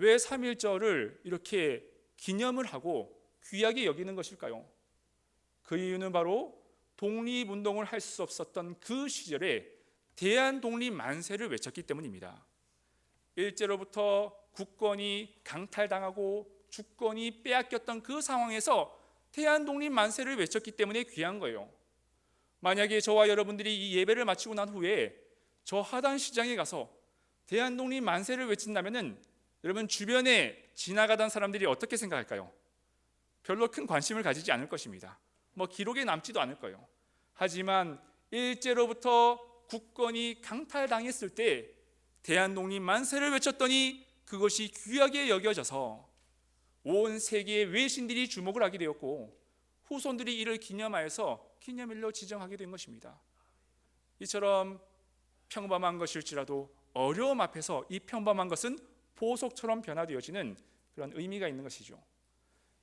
왜 3.1절을 이렇게 기념을 하고 귀하게 여기는 것일까요? 그 이유는 바로 독립운동을 할 수 없었던 그 시절에 대한독립 만세를 외쳤기 때문입니다. 일제로부터 국권이 강탈당하고 주권이 빼앗겼던 그 상황에서 대한독립 만세를 외쳤기 때문에 귀한 거예요. 만약에 저와 여러분들이 이 예배를 마치고 난 후에 저 하단시장에 가서 대한독립 만세를 외친다면 여러분 주변에 지나가던 사람들이 어떻게 생각할까요? 별로 큰 관심을 가지지 않을 것입니다. 기록에 남지도 않을 거예요. 하지만 일제로부터 국권이 강탈당했을 때 대한독립 만세를 외쳤더니 그것이 귀하게 여겨져서 온 세계의 외신들이 주목을 하게 되었고 후손들이 이를 기념하여서 기념일로 지정하게 된 것입니다. 이처럼 평범한 것일지라도 어려움 앞에서 이 평범한 것은 보석처럼 변화되어지는 그런 의미가 있는 것이죠.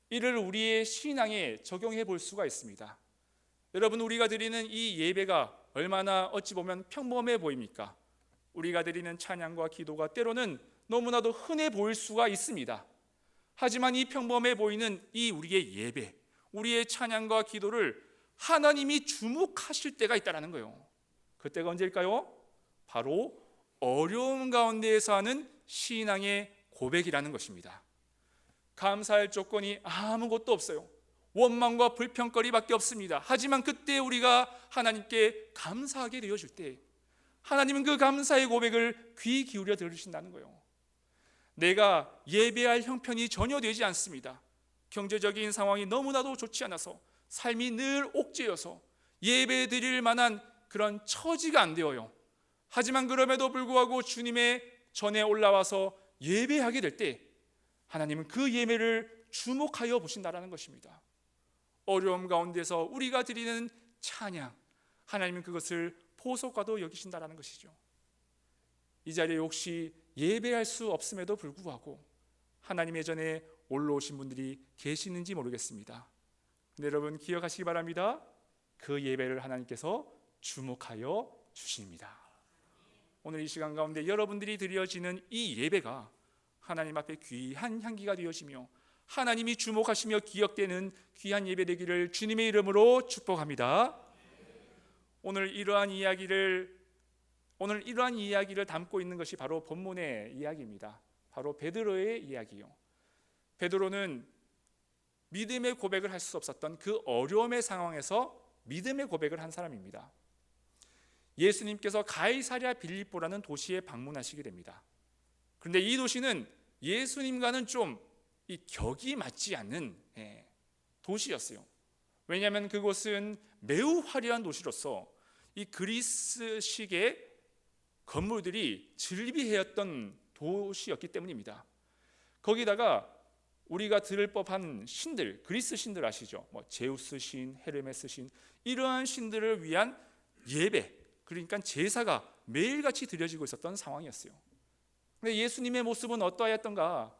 이를 우리의 신앙에 적용해 볼 수가 있습니다. 여러분, 우리가 드리는 이 예배가 얼마나 어찌 보면 평범해 보입니까? 우리가 드리는 찬양과 기도가 때로는 너무나도 흔해 보일 수가 있습니다. 하지만 이 평범해 보이는 이 우리의 예배, 우리의 찬양과 기도를 하나님이 주목하실 때가 있다는 거예요. 그때가 언제일까요? 바로 어려움 가운데에서 하는 신앙의 고백이라는 것입니다. 감사할 조건이 아무것도 없어요. 원망과 불평거리밖에 없습니다. 하지만 그때 우리가 하나님께 감사하게 되어줄 때 하나님은 그 감사의 고백을 귀 기울여 들으신다는 거예요. 내가 예배할 형편이 전혀 되지 않습니다. 경제적인 상황이 너무나도 좋지 않아서 삶이 늘 옥죄여서 예배 드릴 만한 그런 처지가 안 되어요. 하지만 그럼에도 불구하고 주님의 전에 올라와서 예배하게 될 때 하나님은 그 예배를 주목하여 보신다라는 것입니다. 어려움 가운데서 우리가 드리는 찬양, 하나님은 그것을 보석과도 여기신다라는 것이죠. 이 자리에 혹시 예배할 수 없음에도 불구하고 하나님의 전에 올라오신 분들이 계시는지 모르겠습니다. 근데 여러분 기억하시기 바랍니다. 그 예배를 하나님께서 주목하여 주십니다. 오늘 이 시간 가운데 여러분들이 드려지는 이 예배가 하나님 앞에 귀한 향기가 되어지며 하나님이 주목하시며 기억되는 귀한 예배 되기를 주님의 이름으로 축복합니다. 오늘 이러한 이야기를 담고 있는 것이 바로 본문의 이야기입니다. 바로 베드로의 이야기요. 베드로는 믿음의 고백을 할 수 없었던 그 어려움의 상황에서 믿음의 고백을 한 사람입니다. 예수님께서 가이사랴 빌립보라는 도시에 방문하시게 됩니다. 그런데 이 도시는 예수님과는 좀 이 격이 맞지 않는 도시였어요. 왜냐하면 그곳은 매우 화려한 도시로서 이 그리스식의 건물들이 즐비해였던 도시였기 때문입니다. 거기다가 우리가 들을 법한 신들, 그리스 신들 아시죠? 제우스 신, 헤르메스 신, 이러한 신들을 위한 예배, 그러니까 제사가 매일같이 드려지고 있었던 상황이었어요. 그런데 예수님의 모습은 어떠하였던가?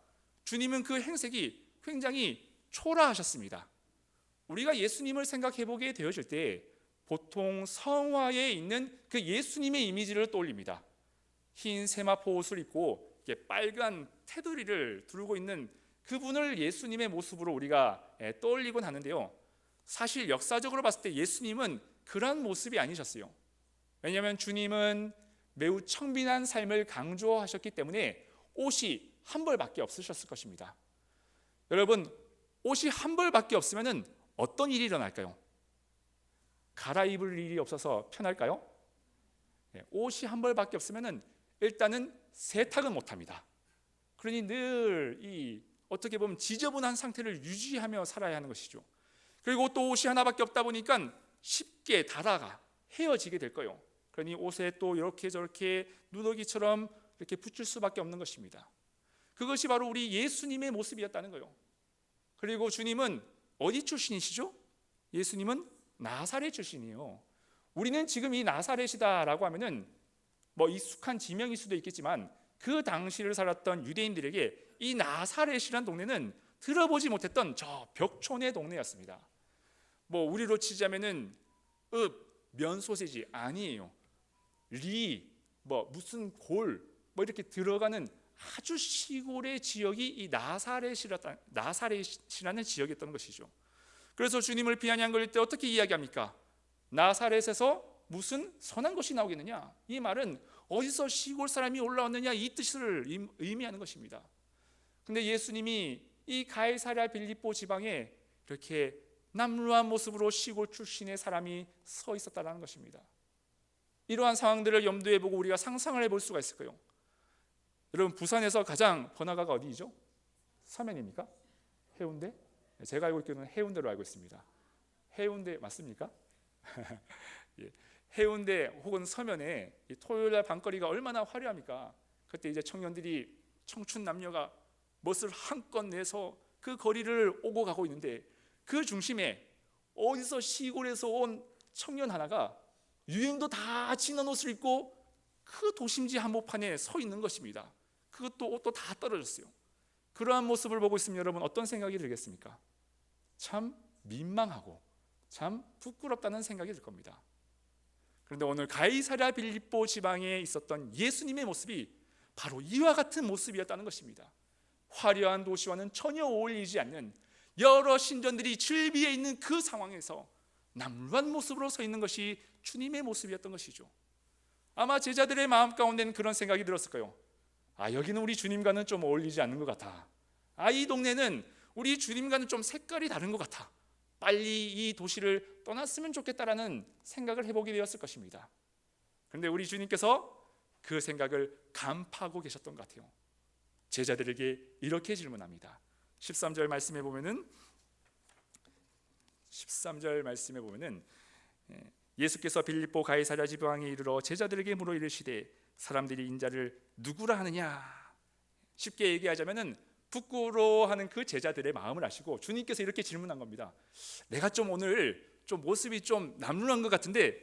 주님은 그 행색이 굉장히 초라하셨습니다. 우리가 예수님을 생각해 보게 되어질 때 보통 성화에 있는 그 예수님의 이미지를 떠올립니다. 흰 세마포 옷을 입고 빨간 테두리를 두르고 있는 그분을 예수님의 모습으로 우리가 떠올리곤 하는데요. 사실 역사적으로 봤을 때 예수님은 그런 모습이 아니셨어요. 왜냐하면 주님은 매우 청빈한 삶을 강조하셨기 때문에 옷이 한 벌밖에 없으셨을 것입니다. 여러분, 옷이 한 벌밖에 없으면 어떤 일이 일어날까요? 갈아입을 일이 없어서 편할까요? 옷이 한 벌밖에 없으면 일단은 세탁은 못합니다. 그러니 늘 어떻게 보면 지저분한 상태를 유지하며 살아야 하는 것이죠. 그리고 또 옷이 하나밖에 없다 보니까 쉽게 닳아가 헤어지게 될 거예요. 그러니 옷에 또 이렇게 저렇게 누더기처럼 이렇게 붙일 수밖에 없는 것입니다. 그것이 바로 우리 예수님의 모습이었다는 거예요. 그리고 주님은 어디 출신이시죠? 예수님은 나사렛 출신이에요. 우리는 지금 이 나사렛이다라고 하면은 익숙한 지명일 수도 있겠지만 그 당시를 살았던 유대인들에게 이 나사렛이란 동네는 들어보지 못했던 저 벽촌의 동네였습니다. 우리로 치자면은 면 소세지 아니에요. 무슨 골 이렇게 들어가는 아주 시골의 지역이 이 나사렛이라는 지역이었던 것이죠. 그래서 주님을 비아냥 거릴 때 어떻게 이야기합니까? 나사렛에서 무슨 선한 것이 나오겠느냐? 이 말은 어디서 시골 사람이 올라왔느냐 이 뜻을 의미하는 것입니다. 근데 예수님이 이 가이사랴 빌립보 지방에 이렇게 남루한 모습으로 시골 출신의 사람이 서 있었다는 것입니다. 이러한 상황들을 염두에 보고 우리가 상상을 해볼 수가 있을까요? 여러분, 부산에서 가장 번화가가 어디죠? 서면입니까? 해운대? 제가 알고 있기로는 해운대로 알고 있습니다. 해운대 맞습니까? 예. 해운대 혹은 서면에 토요일날 밤거리가 얼마나 화려합니까? 그때 이제 청년들이, 청춘 남녀가 멋을 한껏 내서 그 거리를 오고 가고 있는데, 그 중심에 어디서 시골에서 온 청년 하나가 유행도 다 지난 옷을 입고 그 도심지 한복판에 서 있는 것입니다. 그것도 옷도 다 떨어졌어요. 그러한 모습을 보고 있으면 여러분 어떤 생각이 들겠습니까? 참 민망하고 참 부끄럽다는 생각이 들 겁니다. 그런데 오늘 가이사랴 빌립보 지방에 있었던 예수님의 모습이 바로 이와 같은 모습이었다는 것입니다. 화려한 도시와는 전혀 어울리지 않는 여러 신전들이 즐비해 있는 그 상황에서 남루한 모습으로 서 있는 것이 주님의 모습이었던 것이죠. 아마 제자들의 마음 가운데는 그런 생각이 들었을 거예요. 여기는 우리 주님과는 좀 어울리지 않는 것 같아. 이 동네는 우리 주님과는 좀 색깔이 다른 것 같아. 빨리 이 도시를 떠났으면 좋겠다라는 생각을 해보게 되었을 것입니다. 그런데 우리 주님께서 그 생각을 간파하고 계셨던 것 같아요. 제자들에게 이렇게 질문합니다. 13절 말씀에 보면은 예수께서 빌립보 가이사랴 지방에 이르러 제자들에게 물어 이르시되 사람들이 인자를 누구라 하느냐. 쉽게 얘기하자면은 부끄러워하는 그 제자들의 마음을 아시고 주님께서 이렇게 질문한 겁니다. 내가 좀 오늘 좀 모습이 좀 남루한 것 같은데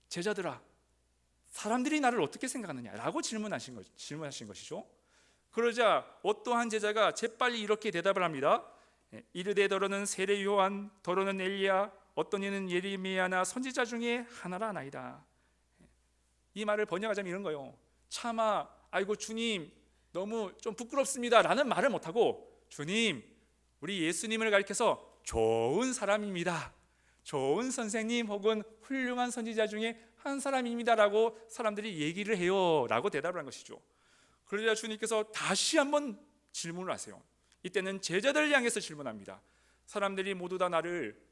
제자들아, 사람들이 나를 어떻게 생각하느냐라고 질문하신 것이죠. 그러자 어떠한 제자가 재빨리 이렇게 대답을 합니다. 이르되 더러는 세례 요한, 더러는 엘리야, 어떤 이는 예레미야나 선지자 중에 하나라 하나이다. 이 말을 번역하자면 이런 거예요. 차마 아이고 주님 너무 좀 부끄럽습니다 라는 말을 못하고, 주님 우리 예수님을 가리켜서 좋은 사람입니다, 좋은 선생님 혹은 훌륭한 선지자 중에 한 사람입니다 라고 사람들이 얘기를 해요 라고 대답을 한 것이죠. 그러자 주님께서 다시 한번 질문을 하세요. 이때는 제자들을 향해서 질문합니다. 사람들이 모두 다 나를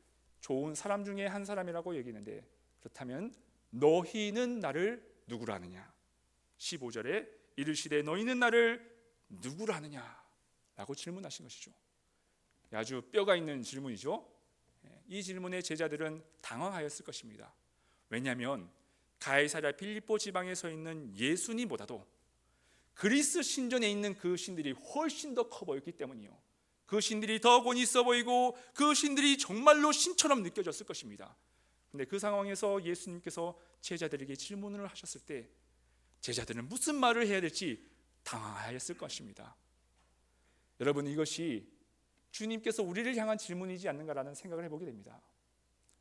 좋은 사람 중에 한 사람이라고 여기는데 그렇다면 너희는 나를 누구라 하느냐? 15절에 이르시되 너희는 나를 누구라 하느냐? 라고 질문하신 것이죠. 아주 뼈가 있는 질문이죠. 이 질문에 제자들은 당황하였을 것입니다. 왜냐하면 가이사랴 빌립보 지방에 서 있는 예수님보다도 그리스 신전에 있는 그 신들이 훨씬 더 커 보였기 때문이요. 그 신들이 더 권위 있어 보이고 그 신들이 정말로 신처럼 느껴졌을 것입니다. 그런데 그 상황에서 예수님께서 제자들에게 질문을 하셨을 때 제자들은 무슨 말을 해야 될지 당황하였을 것입니다. 여러분, 이것이 주님께서 우리를 향한 질문이지 않는가라는 생각을 해보게 됩니다.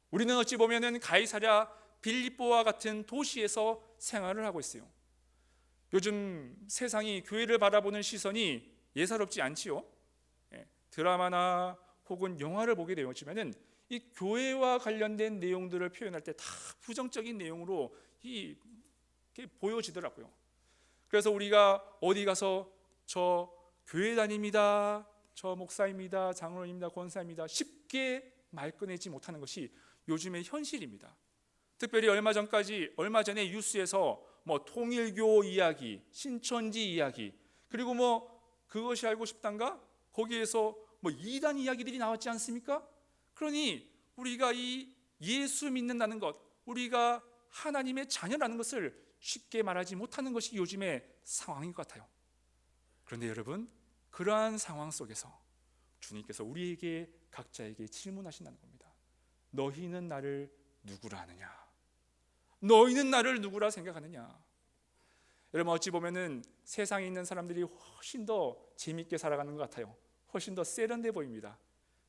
우리는 어찌 보면 가이사랴 빌립보와 같은 도시에서 생활을 하고 있어요. 요즘 세상이 교회를 바라보는 시선이 예사롭지 않지요. 드라마나 혹은 영화를 보게 되었지만은 이 교회와 관련된 내용들을 표현할 때 다 부정적인 내용으로 이렇게 보여지더라고요. 그래서 우리가 어디 가서 저 교회 다닙니다, 저 목사입니다, 장로입니다, 권사입니다 쉽게 말 꺼내지 못하는 것이 요즘의 현실입니다. 특별히 얼마 전에 뉴스에서 통일교 이야기, 신천지 이야기, 그리고 그것이 알고 싶단가? 거기에서 이단 이야기들이 나왔지 않습니까? 그러니 우리가 이 예수 믿는다는 것, 우리가 하나님의 자녀라는 것을 쉽게 말하지 못하는 것이 요즘의 상황인 것 같아요. 그런데 여러분, 그러한 상황 속에서 주님께서 우리에게 각자에게 질문하신다는 겁니다. 너희는 나를 누구라 하느냐? 너희는 나를 누구라 생각하느냐? 여러분, 어찌 보면은 세상에 있는 사람들이 훨씬 더 재밌게 살아가는 것 같아요. 훨씬 더 세련돼 보입니다.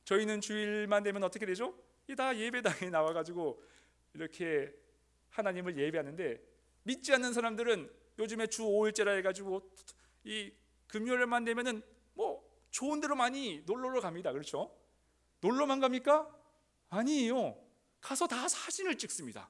저희는 주일만 되면 어떻게 되죠? 다 예배당에 나와가지고 이렇게 하나님을 예배하는데, 믿지 않는 사람들은 요즘에 주 5일째라 해가지고 이 금요일만 되면은 뭐 좋은 데로 많이 놀러 갑니다. 그렇죠? 놀러만 갑니까? 아니에요. 가서 다 사진을 찍습니다.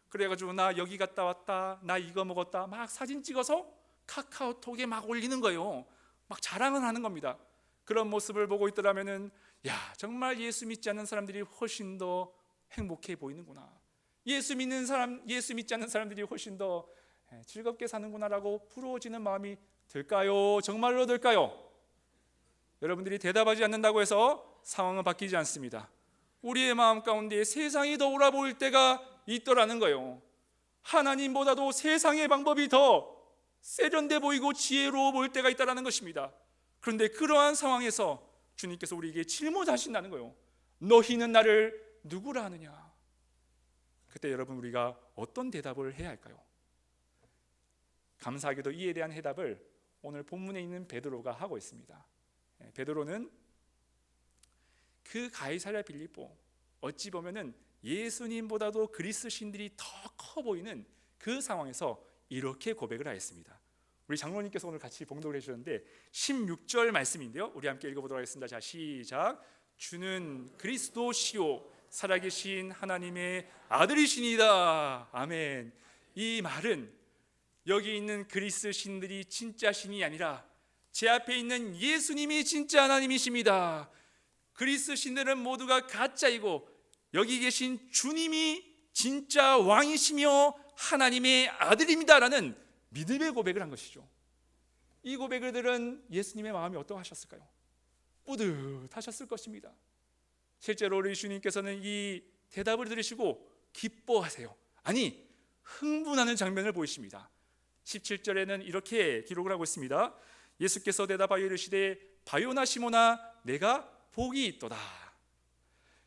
그래가지고 나 여기 갔다 왔다, 나 이거 먹었다, 막 사진 찍어서 카카오톡에 막 올리는 거예요. 막 자랑을 하는 겁니다. 그런 모습을 보고 있더라면은 야, 정말 예수 믿지 않는 사람들이 훨씬 더 행복해 보이는구나. 예수 믿지 않는 사람들이 훨씬 더 즐겁게 사는구나라고 부러워지는 마음이 들까요? 정말로 들까요? 여러분들이 대답하지 않는다고 해서 상황은 바뀌지 않습니다. 우리의 마음 가운데 세상이 더 옳아 보일 때가 있더라는 거예요. 하나님보다도 세상의 방법이 더 세련돼 보이고 지혜로워 보일 때가 있다는 것입니다. 그런데 그러한 상황에서 주님께서 우리에게 질문하신다는 거예요. 너희는 나를 누구라 하느냐? 그때 여러분 우리가 어떤 대답을 해야 할까요? 감사하게도 이에 대한 해답을 오늘 본문에 있는 베드로가 하고 있습니다. 베드로는 그 가이사랴 빌립보, 어찌 보면은 예수님보다도 그리스 신들이 더 커 보이는 그 상황에서 이렇게 고백을 하였습니다. 우리 장로님께서 오늘 같이 봉독을 해주셨는데 16절 말씀인데요, 우리 함께 읽어보도록 하겠습니다. 자, 시작. 주는 그리스도시요 살아계신 하나님의 아들이시니이다. 아멘. 이 말은 여기 있는 그리스 신들이 진짜 신이 아니라 제 앞에 있는 예수님이 진짜 하나님이십니다. 그리스 신들은 모두가 가짜이고 여기 계신 주님이 진짜 왕이시며 하나님의 아들입니다라는 믿음의 고백을 한 것이죠. 이 고백을 들은 예수님의 마음이 어떠하셨을까요? 뿌듯하셨을 것입니다. 실제로 우리 주님께서는 이 대답을 들으시고 기뻐하세요. 아니, 흥분하는 장면을 보이십니다. 17절에는 이렇게 기록을 하고 있습니다. 예수께서 대답하여 이르시되 바요나 시모나 내가 복이 있도다.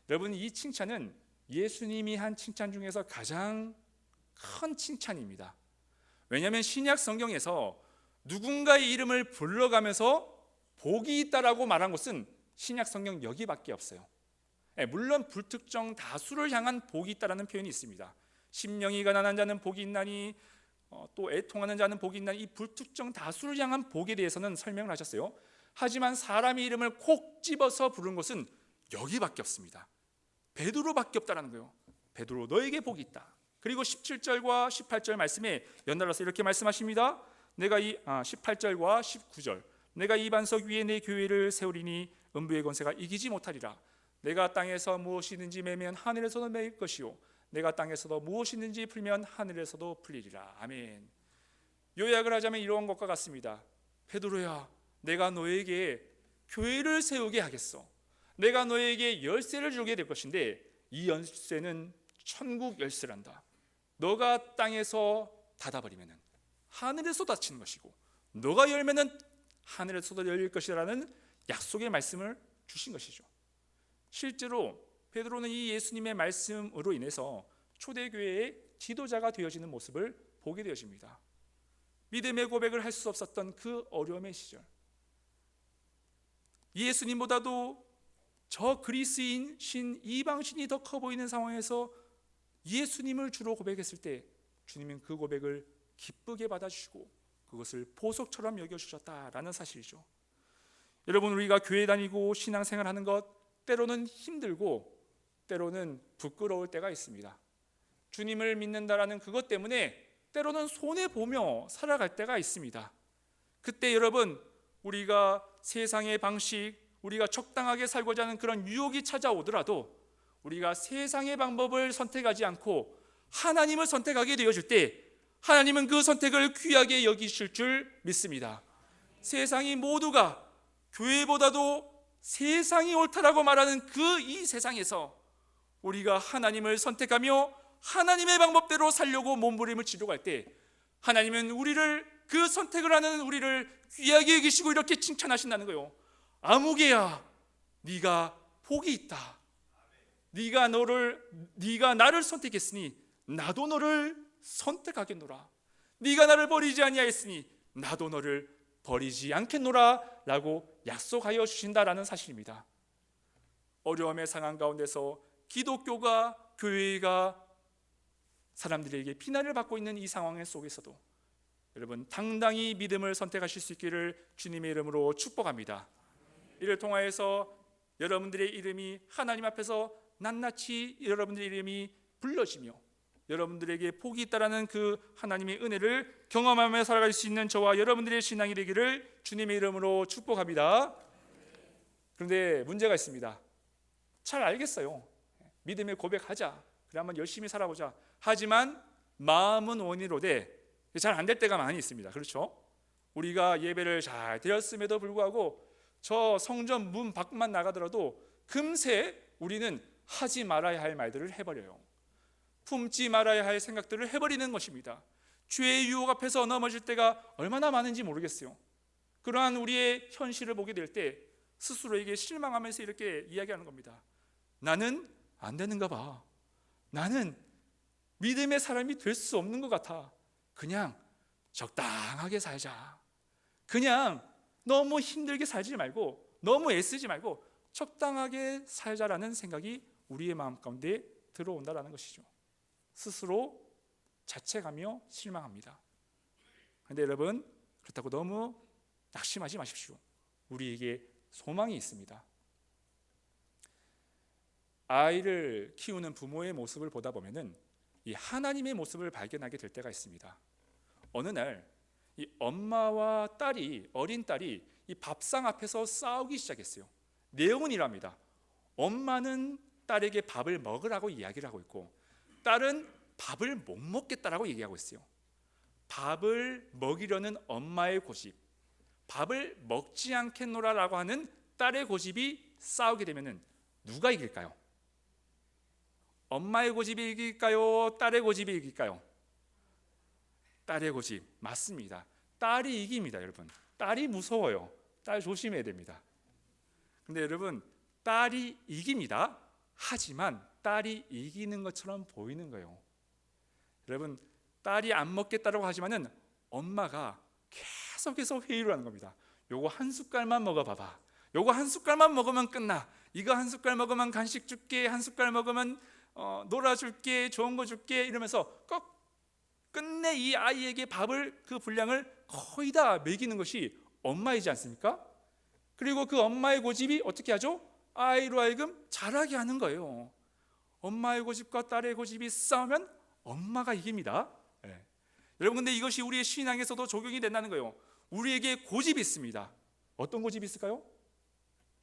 여러분, 이 칭찬은 예수님이 한 칭찬 중에서 가장 큰 칭찬입니다. 왜냐하면 신약 성경에서 누군가의 이름을 불러가면서 복이 있다라고 말한 것은 신약 성경 여기밖에 없어요. 물론 불특정 다수를 향한 복이 있다라는 표현이 있습니다. 심령이 가난한 자는 복이 있나니 또 애통하는 자는 복이 있나니, 이 불특정 다수를 향한 복에 대해서는 설명을 하셨어요. 하지만 사람의 이름을 콕 집어서 부른 것은 여기밖에 없습니다. 베드로밖에 없다라는 거예요. 베드로, 너에게 복이 있다. 그리고 17절과 18절 말씀에 연달아서 이렇게 말씀하십니다. 18절과 19절 내가 이 반석 위에 내 교회를 세우리니 음부의 권세가 이기지 못하리라. 내가 땅에서 무엇이든지 매면 하늘에서도 매일 것이요 내가 땅에서도 무엇이든지 풀면 하늘에서도 풀리리라. 아멘. 요약을 하자면 이런 것과 같습니다. 베드로야, 내가 너에게 교회를 세우게 하겠어. 내가 너에게 열쇠를 주게 될 것인데 이 열쇠는 천국 열쇠란다. 너가 땅에서 닫아버리면 하늘에서 닫히는 것이고 너가 열면은 하늘에서도 열릴 것이라는 약속의 말씀을 주신 것이죠. 실제로 베드로는 이 예수님의 말씀으로 인해서 초대교회의 지도자가 되어지는 모습을 보게 되어집니다. 믿음의 고백을 할 수 없었던 그 어려움의 시절, 예수님보다도 저 그리스인 신 이방신이 더 커 보이는 상황에서 예수님을 주로 고백했을 때 주님은 그 고백을 기쁘게 받아주시고 그것을 보석처럼 여겨주셨다라는 사실이죠. 여러분, 우리가 교회 다니고 신앙생활하는 것 때로는 힘들고 때로는 부끄러울 때가 있습니다. 주님을 믿는다라는 그것 때문에 때로는 손해보며 살아갈 때가 있습니다. 그때 여러분, 우리가 세상의 방식, 우리가 적당하게 살고자 하는 그런 유혹이 찾아오더라도 우리가 세상의 방법을 선택하지 않고 하나님을 선택하게 되어질 때 하나님은 그 선택을 귀하게 여기실 줄 믿습니다. 세상이 모두가 교회보다도 세상이 옳다라고 말하는 그 이 세상에서 우리가 하나님을 선택하며 하나님의 방법대로 살려고 몸부림을 치려고 할 때 하나님은 우리를, 그 선택을 하는 우리를 귀하게 여기시고 이렇게 칭찬하신다는 거예요. 아무개야, 네가 복이 있다. 네가 나를 선택했으니 나도 너를 선택하겠노라. 네가 나를 버리지 아니하였으니 나도 너를 버리지 않겠노라 라고 약속하여 주신다라는 사실입니다. 어려움의 상황 가운데서 기독교가, 교회가 사람들에게 비난을 받고 있는 이 상황 속에서도 여러분 당당히 믿음을 선택하실 수 있기를 주님의 이름으로 축복합니다. 이를 통하여서 여러분들의 이름이 하나님 앞에서 낱낱이 여러분들의 이름이 불러지며 여러분들에게 복이 있다라는 그 하나님의 은혜를 경험하며 살아갈 수 있는 저와 여러분들의 신앙이 되기를 주님의 이름으로 축복합니다. 그런데 문제가 있습니다. 잘 알겠어요. 믿음의 고백하자. 그래 한번 열심히 살아보자. 하지만 마음은 원이로되 잘 안 될 때가 많이 있습니다. 그렇죠? 우리가 예배를 잘 드렸음에도 불구하고 저 성전 문 밖만 나가더라도 금세 우리는 하지 말아야 할 말들을 해버려요. 품지 말아야 할 생각들을 해버리는 것입니다. 죄의 유혹 앞에서 넘어질 때가 얼마나 많은지 모르겠어요. 그러한 우리의 현실을 보게 될 때 스스로에게 실망하면서 이렇게 이야기하는 겁니다. 나는 안 되는가 봐. 나는 믿음의 사람이 될 수 없는 것 같아. 그냥 적당하게 살자. 그냥 너무 힘들게 살지 말고 너무 애쓰지 말고 적당하게 살자라는 생각이 우리의 마음 가운데 들어온다라는 것이죠. 스스로 자책하며 실망합니다. 그런데 여러분 그렇다고 너무 낙심하지 마십시오. 우리에게 소망이 있습니다. 아이를 키우는 부모의 모습을 보다 보면은 이 하나님의 모습을 발견하게 될 때가 있습니다. 어느 날 이 엄마와 딸이 어린 딸이 이 밥상 앞에서 싸우기 시작했어요. 내용은 이랍니다. 엄마는 딸에게 밥을 먹으라고 이야기를 하고 있고 딸은 밥을 못 먹겠다라고 얘기하고 있어요. 밥을 먹이려는 엄마의 고집, 밥을 먹지 않겠노라라고 하는 딸의 고집이 싸우게 되면은 누가 이길까요? 엄마의 고집이 이길까요? 딸의 고집이 이길까요? 딸의 고집. 맞습니다. 딸이 이깁니다. 여러분 딸이 무서워요. 딸 조심해야 됩니다. 근데 여러분 딸이 이깁니다. 하지만 딸이 이기는 것처럼 보이는 거예요. 여러분 딸이 안 먹겠다라고 하지만은 엄마가 계속해서 회의를 하는 겁니다. 요거 한 숟갈만 먹어봐봐. 요거 한 숟갈만 먹으면 끝나. 이거 한 숟갈 먹으면 간식 줄게. 한 숟갈 먹으면 놀아줄게. 좋은 거 줄게. 이러면서 꼭 끝내 이 아이에게 밥을 그 분량을 거의 다 먹이는 것이 엄마이지 않습니까? 그리고 그 엄마의 고집이 어떻게 하죠? 아이로 하여금 자라게 하는 거예요. 엄마의 고집과 딸의 고집이 싸우면 엄마가 이깁니다. 네. 여러분 근데 이것이 우리의 신앙에서도 적용이 된다는 거예요. 우리에게 고집이 있습니다. 어떤 고집이 있을까요?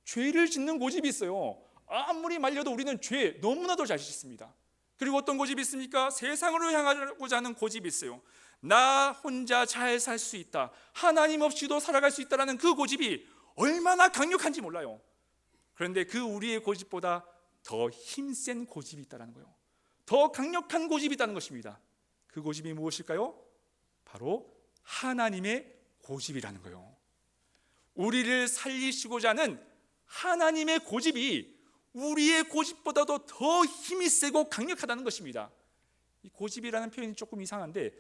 죄를 짓는 고집이 있어요. 아무리 말려도 우리는 죄 너무나도 잘 짓습니다. 그리고 어떤 고집이 있습니까? 세상으로 향하고자 하는 고집이 있어요. 나 혼자 잘 살 수 있다. 하나님 없이도 살아갈 수 있다는 그 고집이 얼마나 강력한지 몰라요. 그런데 그 우리의 고집보다 더 힘센 고집이 있다는 거예요. 더 강력한 고집이 있다는 것입니다. 그 고집이 무엇일까요? 바로 하나님의 고집이라는 거예요. 우리를 살리시고자 하는 하나님의 고집이 우리의 고집보다도 더 힘이 세고 강력하다는 것입니다. 이 고집이라는 표현이 조금 이상한데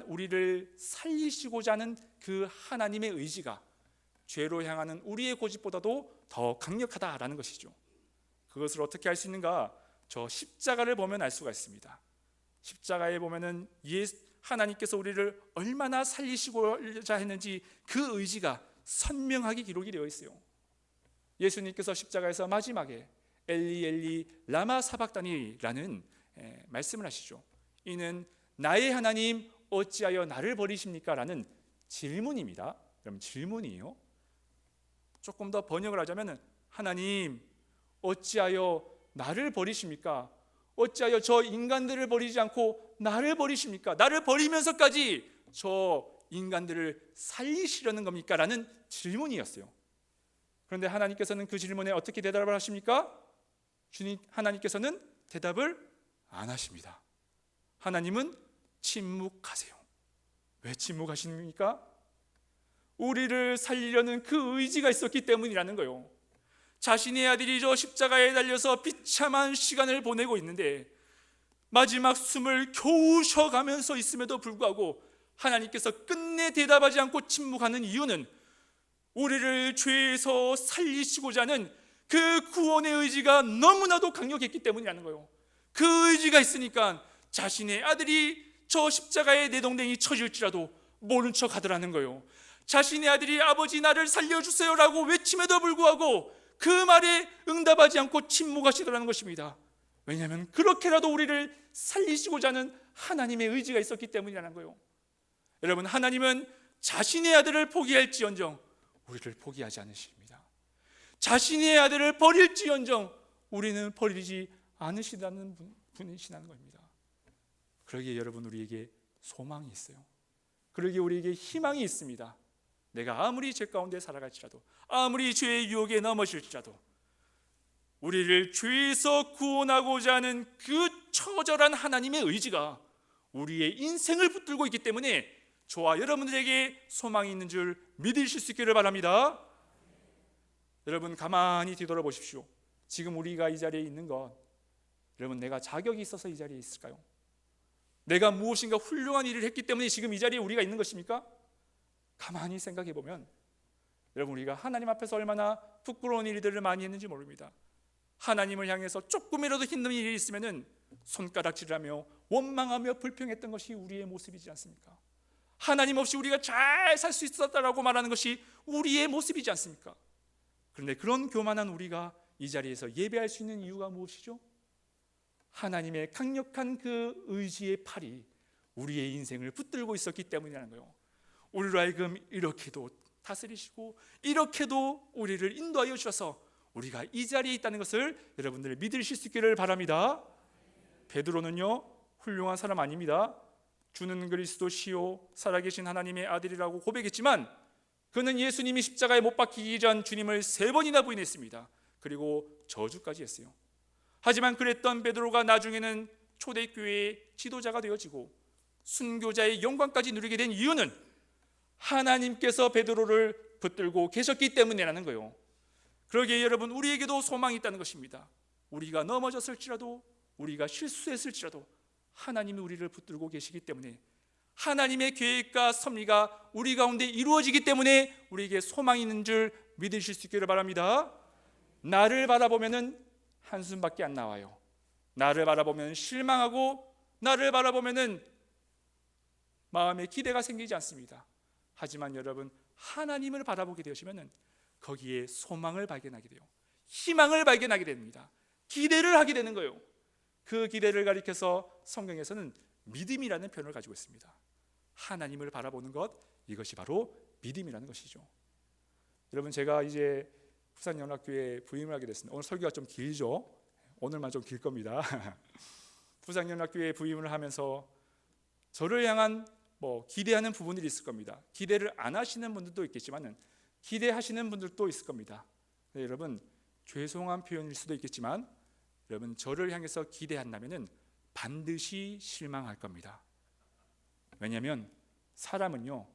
우리를 살리시고자 하는 그 하나님의 의지가 죄로 향하는 우리의 고집보다도 더 강력하다라는 것이죠. 그것을 어떻게 알 수 있는가? 저 십자가를 보면 알 수가 있습니다. 십자가에 보면은 하나님께서 우리를 얼마나 살리시고자 했는지 그 의지가 선명하게 기록이 되어 있어요. 예수님께서 십자가에서 마지막에 엘리 엘리 라마 사박다니라는 말씀을 하시죠. 이는 나의 하나님 어찌하여 나를 버리십니까? 라는 질문입니다. 여러분 질문이에요. 조금 더 번역을 하자면 하나님 어찌하여 나를 버리십니까? 어찌하여 저 인간들을 버리지 않고 나를 버리십니까? 나를 버리면서까지 저 인간들을 살리시려는 겁니까? 라는 질문이었어요. 그런데 하나님께서는 그 질문에 어떻게 대답을 하십니까? 하나님께서는 대답을 안 하십니다. 하나님은 침묵하세요. 왜 침묵하십니까? 우리를 살리려는 그 의지가 있었기 때문이라는 거예요. 자신의 아들이 저 십자가에 달려서 비참한 시간을 보내고 있는데 마지막 숨을 겨우 쉬어가면서 있음에도 불구하고 하나님께서 끝내 대답하지 않고 침묵하는 이유는 우리를 죄에서 살리시고자 하는 그 구원의 의지가 너무나도 강력했기 때문이라는 거예요. 그 의지가 있으니까 자신의 아들이 저 십자가에 내동댕이 쳐질지라도 모른 척 하더라는 거예요. 자신의 아들이 아버지 나를 살려주세요라고 외침에도 불구하고 그 말에 응답하지 않고 침묵하시더라는 것입니다. 왜냐하면 그렇게라도 우리를 살리시고자 하는 하나님의 의지가 있었기 때문이라는 거예요. 여러분, 하나님은 자신의 아들을 포기할지언정 우리를 포기하지 않으십니다. 자신의 아들을 버릴지언정 우리는 버리지 않으시다는 분이시라는 겁니다. 그러기에 여러분, 우리에게 소망이 있어요. 그러기에 우리에게 희망이 있습니다. 내가 아무리 죄 가운데 살아갈지라도, 아무리 죄의 유혹에 넘어질지라도 우리를 죄에서 구원하고자 하는 그 처절한 하나님의 의지가 우리의 인생을 붙들고 있기 때문에 저와 여러분들에게 소망이 있는 줄 믿으실 수 있기를 바랍니다. 여러분, 가만히 뒤돌아보십시오. 지금 우리가 이 자리에 있는 것, 여러분, 내가 자격이 있어서 이 자리에 있을까요? 내가 무엇인가 훌륭한 일을 했기 때문에 지금 이 자리에 우리가 있는 것입니까? 가만히 생각해 보면 여러분, 우리가 하나님 앞에서 얼마나 부끄러운 일들을 많이 했는지 모릅니다. 하나님을 향해서 조금이라도 힘든 일이 있으면 손가락질하며 원망하며 불평했던 것이 우리의 모습이지 않습니까? 하나님 없이 우리가 잘 살 수 있었다라고 말하는 것이 우리의 모습이지 않습니까? 그런데 그런 교만한 우리가 이 자리에서 예배할 수 있는 이유가 무엇이죠? 하나님의 강력한 그 의지의 팔이 우리의 인생을 붙들고 있었기 때문이라는 거예요. 우리로 하여금 이렇게도 다스리시고 이렇게도 우리를 인도하여 주셔서 우리가 이 자리에 있다는 것을 여러분들 믿으실 수 있기를 바랍니다. 베드로는요, 훌륭한 사람 아닙니다. 주는 그리스도시요 살아계신 하나님의 아들이라고 고백했지만 그는 예수님이 십자가에 못 박히기 전 주님을 3번이나 부인했습니다. 그리고 저주까지 했어요. 하지만 그랬던 베드로가 나중에는 초대교회의 지도자가 되어지고 순교자의 영광까지 누리게 된 이유는 하나님께서 베드로를 붙들고 계셨기 때문이라는 거예요. 그러기에 여러분, 우리에게도 소망이 있다는 것입니다. 우리가 넘어졌을지라도, 우리가 실수했을지라도 하나님이 우리를 붙들고 계시기 때문에, 하나님의 계획과 섭리가 우리 가운데 이루어지기 때문에 우리에게 소망이 있는 줄 믿으실 수 있기를 바랍니다. 나를 바라보면 한숨밖에 안 나와요. 나를 바라보면 실망하고, 나를 바라보면 마음에 기대가 생기지 않습니다. 하지만 여러분, 하나님을 바라보게 되시면 거기에 소망을 발견하게 돼요. 희망을 발견하게 됩니다. 기대를 하게 되는 거예요. 그 기대를 가리켜서 성경에서는 믿음이라는 표현을 가지고 있습니다. 하나님을 바라보는 것, 이것이 바로 믿음이라는 것이죠. 여러분, 제가 이제 부산연합교회에 부임을 하게 됐습니다. 오늘 설교가 좀 길죠? 오늘만 좀 길 겁니다. 부산연합교회에 부임을 하면서 저를 향한 기대하는 부분들이 있을 겁니다. 기대를 안 하시는 분들도 있겠지만 기대하시는 분들도 있을 겁니다. 네, 여러분, 죄송한 표현일 수도 있겠지만 여러분, 저를 향해서 기대한다면 반드시 실망할 겁니다. 왜냐하면 사람은요,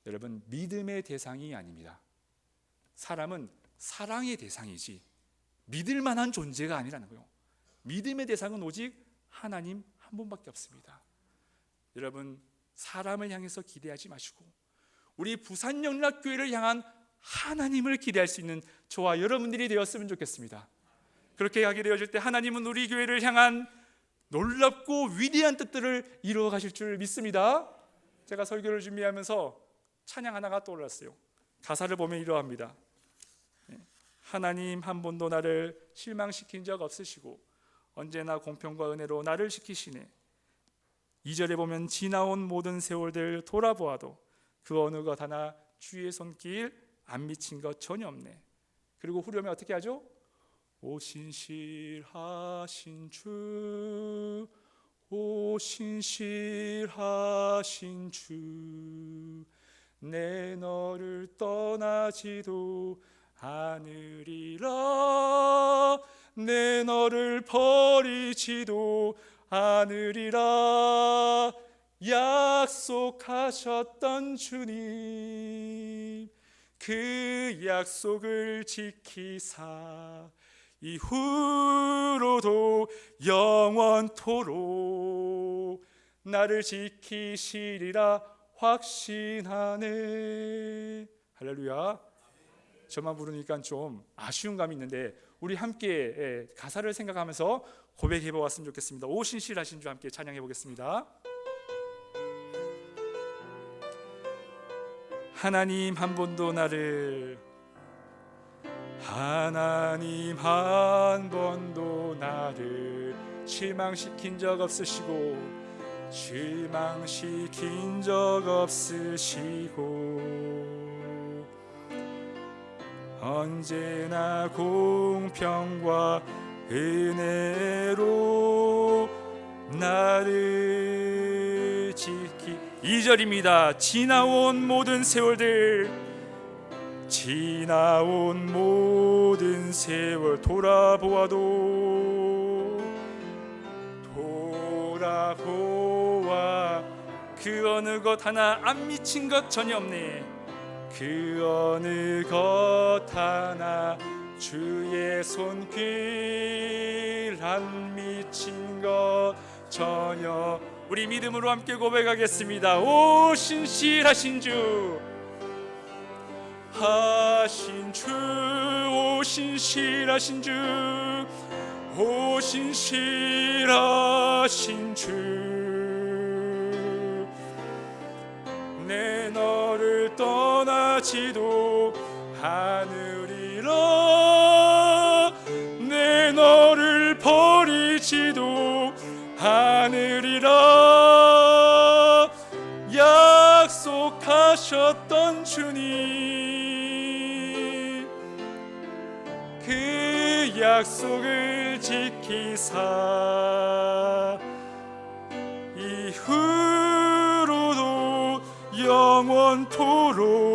여러분, 믿음의 대상이 아닙니다. 사람은 사랑의 대상이지 믿을 만한 존재가 아니라는 거예요. 믿음의 대상은 오직 하나님 한 분밖에 없습니다. 여러분, 사람을 향해서 기대하지 마시고 우리 부산영락교회를 향한 하나님을 기대할 수 있는 저와 여러분들이 되었으면 좋겠습니다. 그렇게 하게 되어질 때 하나님은 우리 교회를 향한 놀랍고 위대한 뜻들을 이루어 가실 줄 믿습니다. 제가 설교를 준비하면서 찬양 하나가 떠올랐어요. 가사를 보면 이러합니다. 하나님 한 번도 나를 실망시킨 적 없으시고 언제나 공평과 은혜로 나를 지키시네. 2절에 보면 지나온 모든 세월들 돌아보아도 그 어느 것 하나 주의 손길 안 미친 것 전혀 없네. 그리고 후렴에 어떻게 하죠? 오 신실하신 주, 오 신실하신 주, 내 너를 떠나지도 않으리라, 내 너를 버리지도 않으리라. 약속하셨던 주님, 그 약속을 지키사 이후로도 영원토록 나를 지키시리라 확신하네. 할렐루야. 저만 부르니까 좀 아쉬운 감이 있는데 우리 함께 가사를 생각하면서 고백해 보았으면 좋겠습니다. 오 신실하신 주 함께 찬양해 보겠습니다. 하나님 한 번도 나를 실망시킨 적 없으시고 언제나 공평과 은혜로 나를 지키. 2절입니다. 지나온 모든 세월 돌아보아 그 어느 것 하나 안 미친 것 전혀 없네. 그 어느 것 하나 주의 손길 안 미친 것 전혀. 우리 믿음으로 함께 고백하겠습니다. 오 신실하신 주, 오 신실하신 주, 오 신실하신 주, 내 너를 떠나지도 않으리라, 내 너를 버리지도 않으리라. 약속하셨던 주님, 그 약속을 지키사 이후로도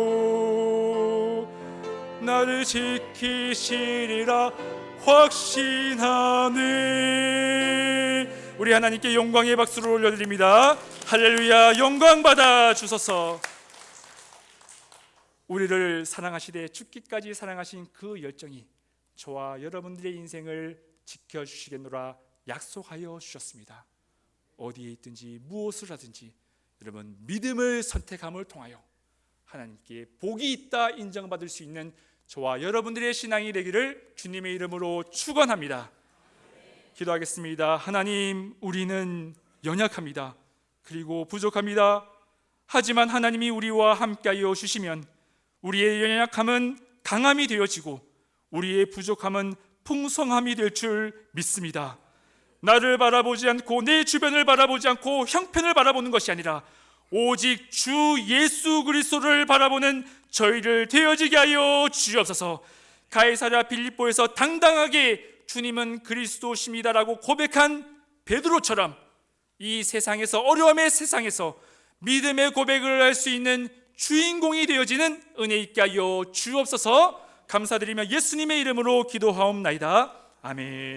영원토록 나를 지키시리라 확신하네. 우리 하나님께 영광의 박수를 올려드립니다. 할렐루야. 영광 받아 주소서. 우리를 사랑하시되 죽기까지 사랑하신 그 열정이 저와 여러분들의 인생을 지켜주시겠노라 약속하여 주셨습니다. 어디에 있든지 무엇을 하든지 여러분 믿음을 선택함을 통하여 하나님께 복이 있다 인정받을 수 있는 저와 여러분들의 신앙이 되기를 주님의 이름으로 축원합니다. 기도하겠습니다. 하나님, 우리는 연약합니다. 그리고 부족합니다. 하지만 하나님이 우리와 함께하여 주시면 우리의 연약함은 강함이 되어지고 우리의 부족함은 풍성함이 될 줄 믿습니다. 나를 바라보지 않고 내 주변을 바라보지 않고 형편을 바라보는 것이 아니라 오직 주 예수 그리스도를 바라보는 저희를 되어지게 하여 주옵소서. 가이사랴 빌립보에서 당당하게 주님은 그리스도십니다라고 고백한 베드로처럼 이 세상에서, 어려움의 세상에서 믿음의 고백을 할 수 있는 주인공이 되어지는 은혜 있게 하여 주옵소서. 감사드리며 예수님의 이름으로 기도하옵나이다. 아멘.